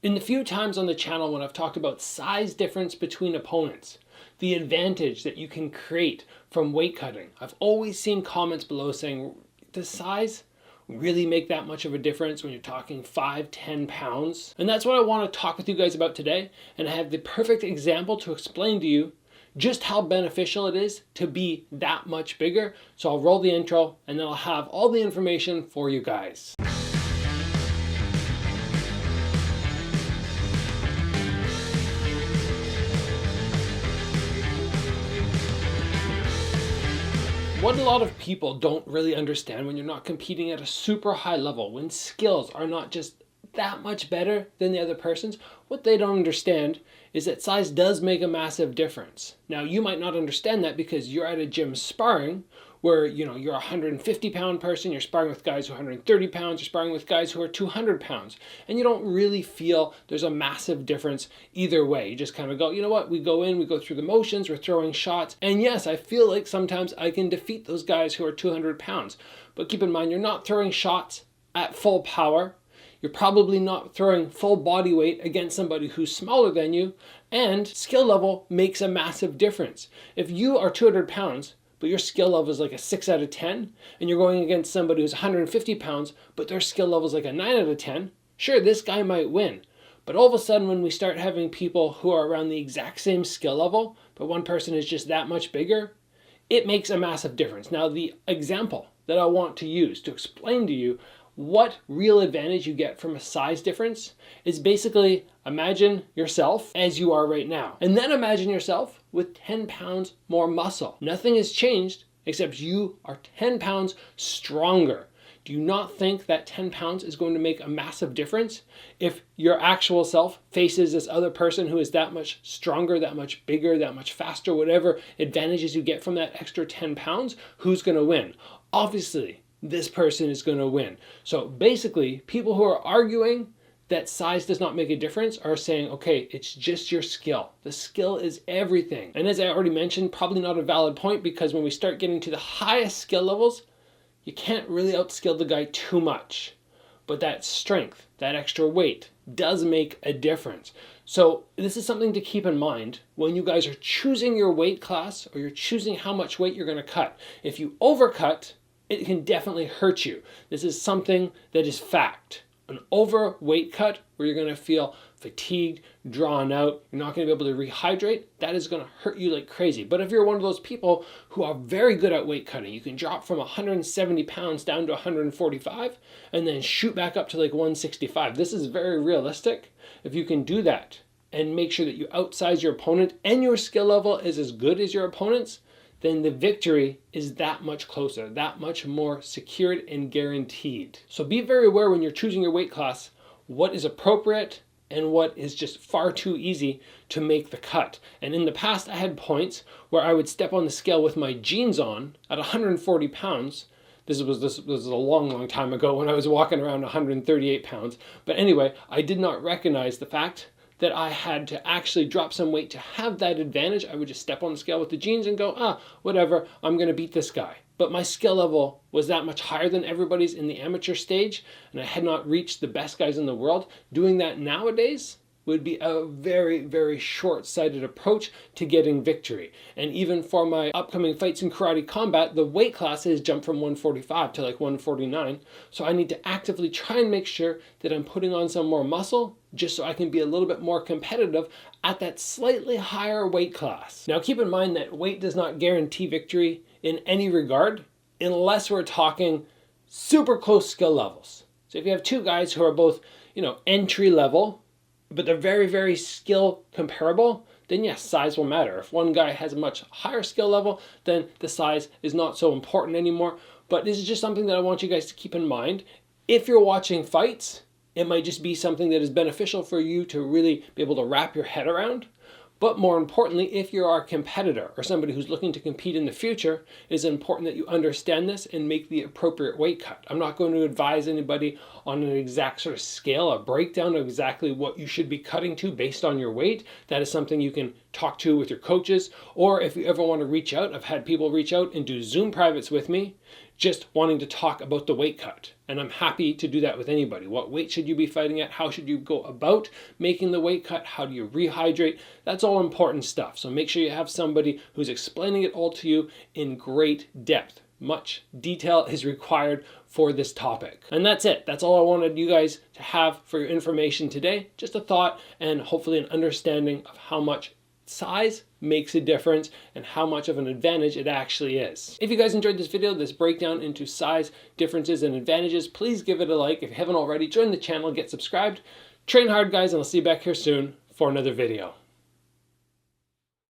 In the few times on the channel when I've talked about size difference between opponents, the advantage that you can create from weight cutting, I've always seen comments below saying, does size really make that much of a difference when you're talking 5-10 pounds? And that's what I want to talk with you guys about today. And I have the perfect example to explain to you just how beneficial it is to be that much bigger. So I'll roll the intro and then I'll have all the information for you guys. What a lot of people don't really understand when you're not competing at a super high level, when skills are not just that much better than the other person's, what they don't understand is that size does make a massive difference. Now, you might not understand that because you're at a gym sparring where, you're a 150 pound person, you're sparring with guys who are 130 pounds, you're sparring with guys who are 200 pounds, and you don't really feel there's a massive difference either way. You just kind of go, you know what, we go in, we go through the motions, we're throwing shots, and yes, I feel like sometimes I can defeat those guys who are 200 pounds. But keep in mind, you're not throwing shots at full power. You're probably not throwing full body weight against somebody who's smaller than you, and skill level makes a massive difference. If you are 200 pounds, but your skill level is like a 6 out of 10, and you're going against somebody who's 150 pounds, but their skill level is like a 9 out of 10, sure, this guy might win. But all of a sudden, when we start having people who are around the exact same skill level, but one person is just that much bigger, it makes a massive difference. Now, the example that I want to use to explain to you what real advantage you get from a size difference is basically imagine yourself as you are right now. And then imagine yourself with 10 pounds more muscle. Nothing has changed except you are 10 pounds stronger. Do you not think that 10 pounds is going to make a massive difference? If your actual self faces this other person who is that much stronger, that much bigger, that much faster, whatever advantages you get from that extra 10 pounds, who's going to win? Obviously, this person is going to win. So basically, people who are arguing that size does not make a difference are saying, okay, it's just your skill. The skill is everything. And as I already mentioned, probably not a valid point, because when we start getting to the highest skill levels, you can't really outskill the guy too much. But that strength, that extra weight does make a difference. So this is something to keep in mind when you guys are choosing your weight class or you're choosing how much weight you're going to cut. If you overcut, it can definitely hurt you. This is something that is fact. An overweight cut where you're going to feel fatigued, drawn out, you're not going to be able to rehydrate, that is going to hurt you like crazy. But if you're one of those people who are very good at weight cutting, you can drop from 170 pounds down to 145 and then shoot back up to like 165. This is very realistic. If you can do that and make sure that you outsize your opponent and your skill level is as good as your opponent's, then the victory is that much closer, that much more secured and guaranteed. So be very aware when you're choosing your weight class, what is appropriate and what is just far too easy to make the cut. And in the past, I had points where I would step on the scale with my jeans on at 140 pounds. This was a long time ago when I was walking around 138 pounds. But anyway, I did not recognize the fact that I had to actually drop some weight to have that advantage. I would just step on the scale with the jeans and go, whatever, I'm going to beat this guy. But my skill level was that much higher than everybody's in the amateur stage, and I had not reached the best guys in the world. Doing that nowadays would be a very, very short-sighted approach to getting victory. And even for my upcoming fights in karate combat, the weight class has jumped from 145 to like 149. So I need to actively try and make sure that I'm putting on some more muscle just so I can be a little bit more competitive at that slightly higher weight class. Now keep in mind that weight does not guarantee victory in any regard unless we're talking super close skill levels. So if you have two guys who are both, entry level, but they're very, very skill comparable, then yes, size will matter. If one guy has a much higher skill level, then the size is not so important anymore. But this is just something that I want you guys to keep in mind. If you're watching fights, it might just be something that is beneficial for you to really be able to wrap your head around. But more importantly, if you are a competitor or somebody who's looking to compete in the future, it is important that you understand this and make the appropriate weight cut. I'm not going to advise anybody on an exact sort of scale, a breakdown of exactly what you should be cutting to based on your weight. That is something you can talk to with your coaches, or if you ever want to reach out, I've had people reach out and do Zoom privates with me just wanting to talk about the weight cut. And I'm happy to do that with anybody. What weight should you be fighting at? How should you go about making the weight cut? How do you rehydrate? That's all important stuff. So make sure you have somebody who's explaining it all to you in great depth. Much detail is required for this topic. And that's it. That's all I wanted you guys to have for your information today. Just a thought and hopefully an understanding of how much size makes a difference and how much of an advantage it actually is. If you guys enjoyed this video, this breakdown into size differences and advantages, please give it a like. If you haven't already, join the channel, get subscribed. Train hard, guys, and I'll see you back here soon for another video.